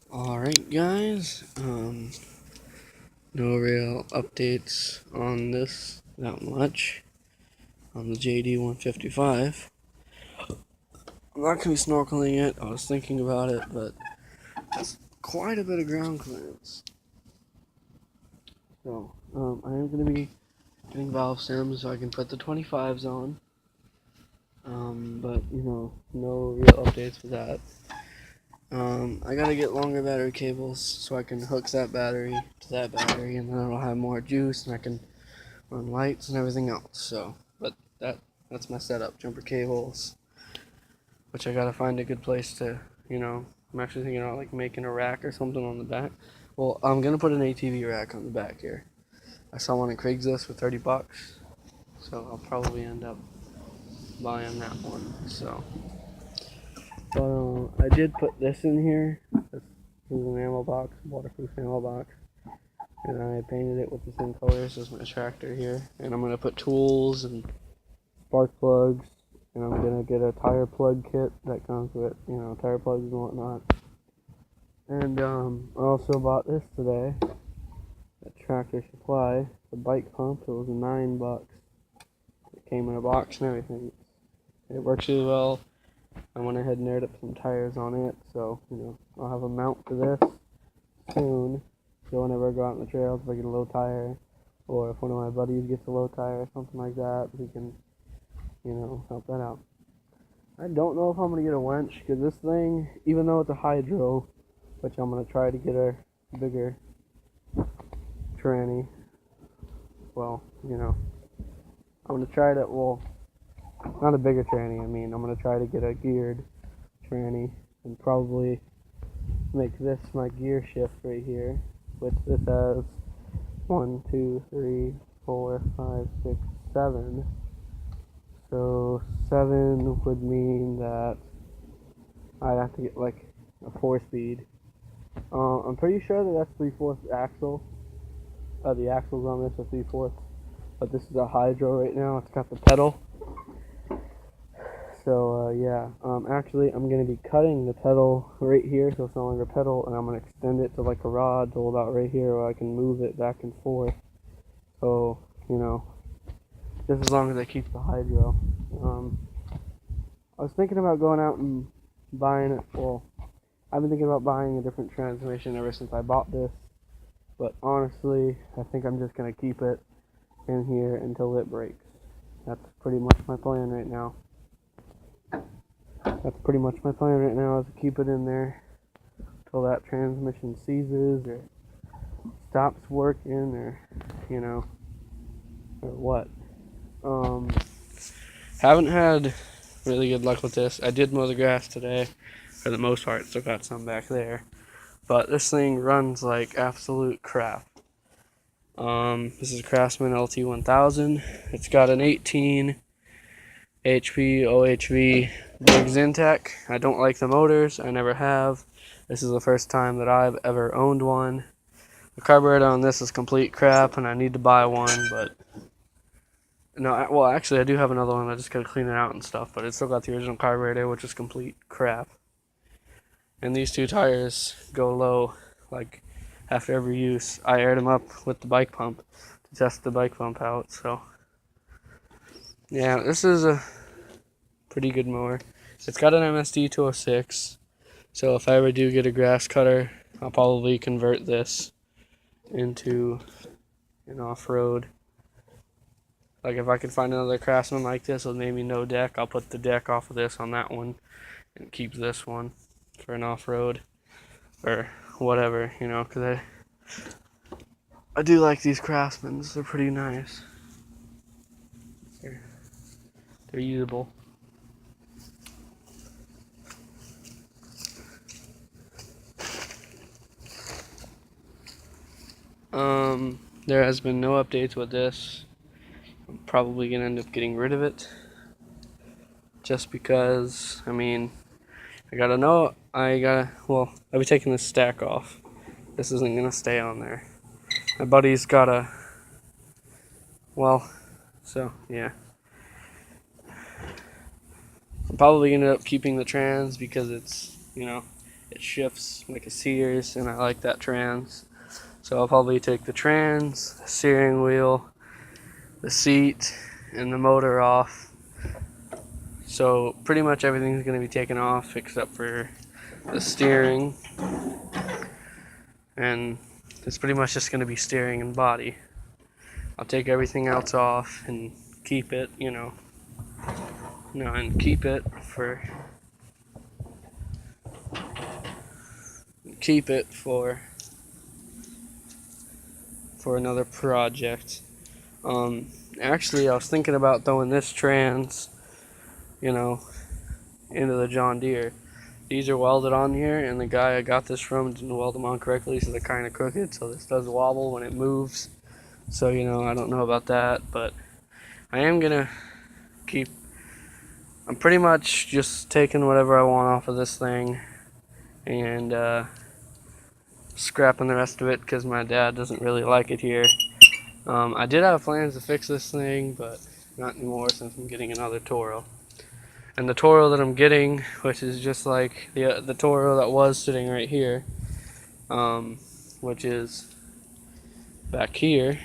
Alright guys, no real updates on this that much on the JD 155. I'm not going to be snorkeling it. I was thinking about it, but that's quite a bit of ground clearance. So, I am going to be getting valve stems so I can put the 25s on. But, no real updates with that. I gotta get longer battery cables so I can hook that battery to that battery, and then it'll have more juice, and I can run lights and everything else. So, but that's my setup: jumper cables, which I gotta find a good place to, I'm actually thinking about like making a rack or something on the back. Well, I'm gonna put an ATV rack on the back here. I saw one at Craigslist for $30, so I'll probably end up buying that one. So, but I did put this in here. This is an ammo box, waterproof ammo box, and I painted it with the same colors as my tractor here. And I'm gonna put tools and spark plugs, and I'm gonna get a tire plug kit that comes with, tire plugs and whatnot. And I also bought this today at Tractor Supply, the bike pump. It was $9. It came in a box and everything. It works really well. I went ahead and aired up some tires on it, so I'll have a mount for this soon. So whenever I go out on the trails, if I get a low tire, or if one of my buddies gets a low tire or something like that, we can help that out. I don't know if I'm going to get a winch, because this thing, even though it's a hydro, which I'm going to try to get a bigger tranny, well, I'm going to try to, well, not a bigger tranny, I'm going to try to get a geared tranny, and probably make this my gear shift right here, which this has 1, 2, 3, 4, 5, 6, 7. So 7 would mean that I'd have to get like a 4-speed. I'm pretty sure that that's 3/4 axle. The axle's on this are 3/4, but this is a hydro right now. It's got the pedal. So yeah, actually I'm gonna be cutting the pedal right here, so it's no longer pedal, and I'm gonna extend it to like a rod to hold out right here, where I can move it back and forth. So just as long as I keep the hydro. I was thinking about going out and buying it. Well, I've been thinking about buying a different transmission ever since I bought this. But honestly, I think I'm just going to keep it in here until it breaks. That's pretty much my plan right now. Is to keep it in there until that transmission seizes or stops working, or, or what. Haven't had really good luck with this. I did mow the grass today, for the most part. Still got some back there. But this thing runs like absolute crap. This is a Craftsman LT1000. It's got an 18 HP OHV big Zintec. I don't like the motors. I never have. This is the first time that I've ever owned one. The carburetor on this is complete crap, and I need to buy one, but no, well, actually, I do have another one. I just gotta clean it out and stuff, but it's still got the original carburetor, which is complete crap. And these two tires go low, like, after every use. I aired them up with the bike pump to test the bike pump out, so yeah, this is a pretty good mower. It's got an MSD 206, so if I ever do get a grass cutter, I'll probably convert this into an off-road. Like, if I could find another Craftsman like this with maybe no deck, I'll put the deck off of this on that one and keep this one for an off-road or whatever, because I do like these Craftsmans. They're pretty nice. They're usable. There has been no updates with this. I'm probably gonna end up getting rid of it, just because, I'll be taking this stack off. This isn't gonna stay on there. My buddy's got so yeah. I'm probably gonna end up keeping the trans because it's, it shifts like a Sears, and I like that trans. So I'll probably take the trans, the steering wheel, the seat, and the motor off. So pretty much everything's going to be taken off except for the steering, and it's pretty much just going to be steering and body. I'll take everything else off and keep it, and keep it for another project. Actually, I was thinking about throwing this trans, into the John Deere. These are welded on here, and the guy I got this from didn't weld them on correctly, so they're kind of crooked, so this does wobble when it moves. So, I don't know about that, but I am gonna I'm pretty much just taking whatever I want off of this thing and scrapping the rest of it because my dad doesn't really like it here. I did have plans to fix this thing, but not anymore since I'm getting another Toro. And the Toro that I'm getting, which is just like the Toro that was sitting right here, which is back here.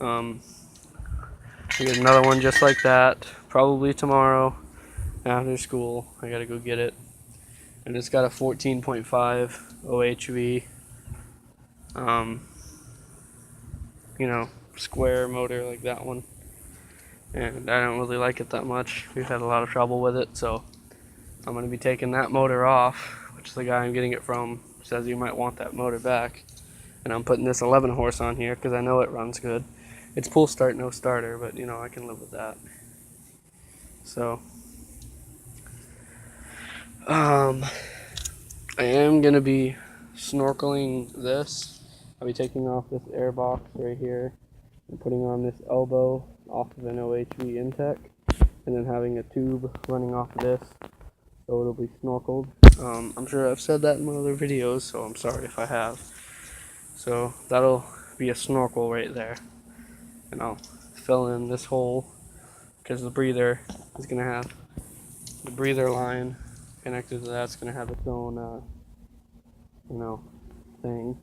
I get another one just like that, probably tomorrow after school. I gotta go get it. And it's got a 14.5 OHV, square motor like that one. And I don't really like it that much. We've had a lot of trouble with it, so I'm going to be taking that motor off, which the guy I'm getting it from says you might want that motor back. And I'm putting this 11 horse on here because I know it runs good. It's pull start, no starter, but I can live with that. So, I am going to be snorkeling this. I'll be taking off this air box right here and putting on this elbow off of an OHV Intech, and then having a tube running off of this, so it'll be snorkeled. I'm sure I've said that in my other videos, so I'm sorry if I have. So that'll be a snorkel right there, and I'll fill in this hole because the breather is going to have the breather line connected to that's going to have its own thing.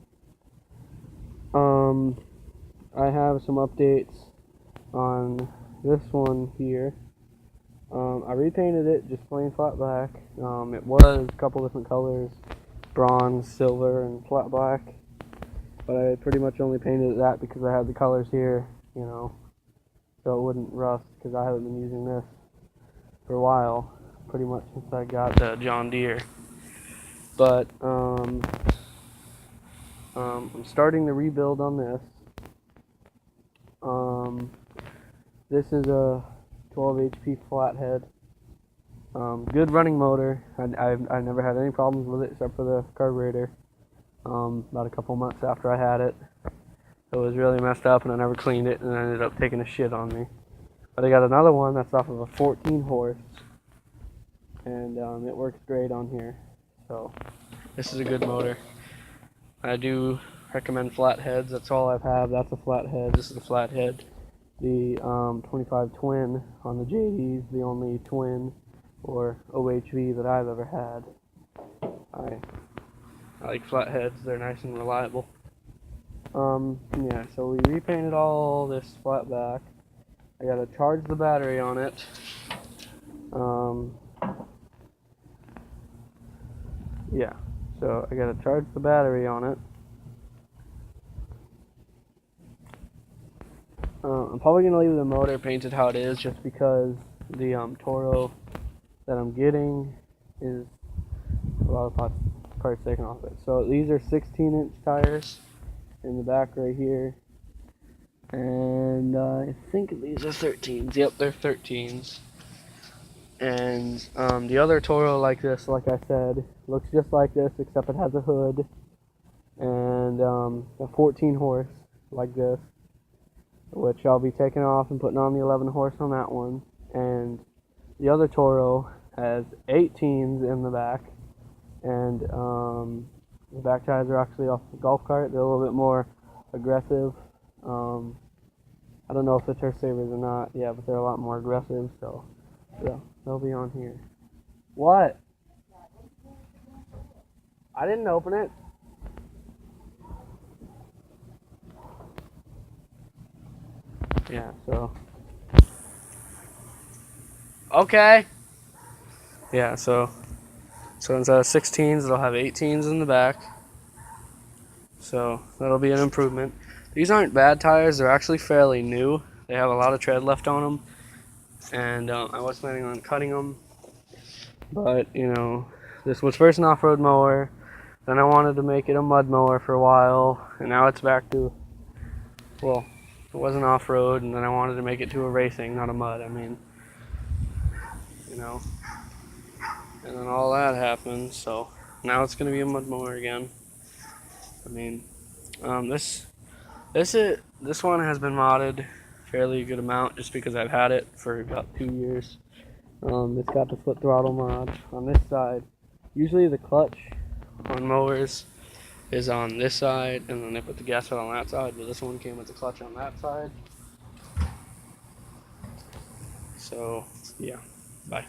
I have some updates on this one here. I repainted it just plain flat black. It was a couple different colors, bronze, silver, and flat black, but I pretty much only painted it that because I had the colors here, so it wouldn't rust, because I haven't been using this for a while, pretty much since I got the John Deere. But I'm starting the rebuild on this. This is a 12 HP flathead. Good running motor. I never had any problems with it except for the carburetor. About a couple months after I had it, it was really messed up, and I never cleaned it, and I ended up taking a shit on me. But I got another one that's off of a 14 horse, and it works great on here. So this is a good motor. I do recommend flatheads. That's all I have. That's a flathead. This is a flathead. The 25 twin on the JD's the only twin or OHV that I've ever had. I like flatheads. They're nice and reliable. Yeah, so we repainted all this flat back. I gotta charge the battery on it. Yeah, so I gotta charge the battery on it. I'm probably going to leave the motor painted how it is just because the Toro that I'm getting is a lot of parts taken off it. So these are 16-inch tires in the back right here. And I think these are 13s. Yep, they're 13s. And the other Toro like this, like I said, looks just like this except it has a hood and a 14 horse like this, which I'll be taking off and putting on the 11 horse on that one. And the other Toro has 18s in the back, and the back tires are actually off the golf cart. They're a little bit more aggressive. I don't know if they're Sabres or not, yeah, but they're a lot more aggressive, so yeah, they'll be on here. What? I didn't open it. Yeah, so. Okay. Yeah, so instead of 16s, it'll have 18s in the back. So that'll be an improvement. These aren't bad tires. They're actually fairly new. They have a lot of tread left on them. And I was planning on cutting them. But, you know, this was first an off-road mower. Then I wanted to make it a mud mower for a while. And now it's back to, well, it wasn't off-road. And then I wanted to make it to a racing, not a mud. I mean, you know. And then all that happened. So now it's going to be a mud mower again. I mean, this one has been modded fairly good amount just because I've had it for about 2 years. It's got the foot throttle mod on this side. Usually the clutch on mowers is on this side, and then they put the gas pedal on that side, but this one came with the clutch on that side. So, yeah, bye.